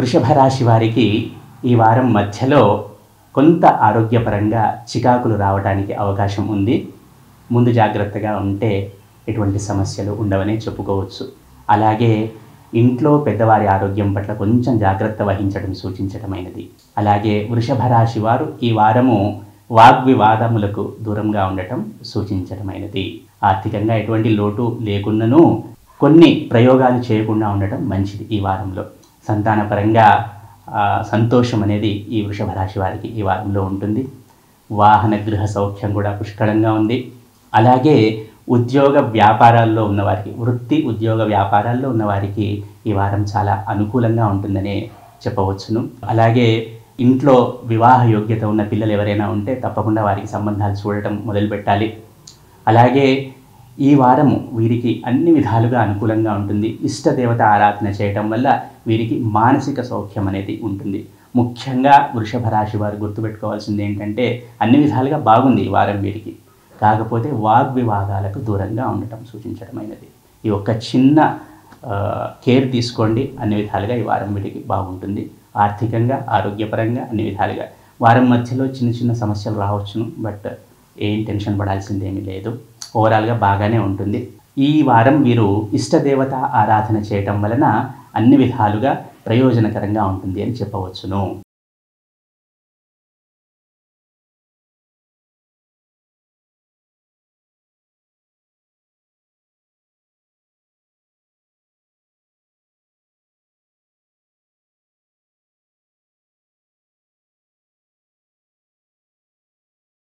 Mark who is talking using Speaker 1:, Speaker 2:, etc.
Speaker 1: వృషభ రాశి వారికి ఈ వారం మధ్యలో కొంత ఆరోగ్యపరంగా చికాకులు రావడానికి అవకాశం ఉంది. ముందు జాగ్రత్తగా ఉంటే ఎటువంటి సమస్యలు ఉండవనే చెప్పుకోవచ్చు. అలాగే ఇంట్లో పెద్దవారి ఆరోగ్యం పట్ల కొంచెం జాగ్రత్త వహించడం సూచించటమైనది. అలాగే వృషభ రాశి వారు ఈ వారము వాగ్వివాదములకు దూరంగా ఉండటం సూచించటమైనది. ఆర్థికంగా ఎటువంటి లోటు లేకున్నను కొన్ని ప్రయోగాలు చేయకుండా ఉండటం మంచిది. ఈ వారంలో సంతానపరంగా సంతోషం అనేది ఈ వృషభ రాశి వారికి ఈ వారంలో ఉంటుంది. వాహన గృహ సౌఖ్యం కూడా పుష్కలంగా ఉంది. అలాగే ఉద్యోగ వ్యాపారాల్లో ఉన్నవారికి, వృత్తి ఉద్యోగ వ్యాపారాల్లో ఉన్నవారికి ఈ వారం చాలా అనుకూలంగా ఉంటుందనే చెప్పవచ్చును. అలాగే ఇంట్లో వివాహ యోగ్యత ఉన్న పిల్లలు ఎవరైనా ఉంటే తప్పకుండా వారికి సంబంధాలు చూడటం మొదలుపెట్టాలి. అలాగే ఈ వారము వీరికి అన్ని విధాలుగా అనుకూలంగా ఉంటుంది. ఇష్టదేవత ఆరాధన చేయటం వల్ల వీరికి మానసిక సౌఖ్యం అనేది ఉంటుంది. ముఖ్యంగా వృషభ రాశి వారు గుర్తుపెట్టుకోవాల్సింది ఏంటంటే అన్ని విధాలుగా బాగుంది ఈ వారం వీరికి. కాకపోతే వాగ్వివాదాలకు దూరంగా ఉండటం సూచించడమైనది. ఈ ఒక్క చిన్న కేర్ తీసుకోండి, అన్ని విధాలుగా ఈ వారం వీరికి బాగుంటుంది. ఆర్థికంగా, ఆరోగ్యపరంగా అన్ని విధాలుగా. వారం మధ్యలో చిన్న చిన్న సమస్యలు రావచ్చును, బట్ ఏం టెన్షన్ పడాల్సిందేమీ లేదు. ఓవరాల్గా బాగానే ఉంటుంది. ఈ వారం వీరు ఇష్టదేవత ఆరాధన చేయటం వలన అన్ని విధాలుగా ప్రయోజనకరంగా ఉంటుంది అని చెప్పవచ్చును.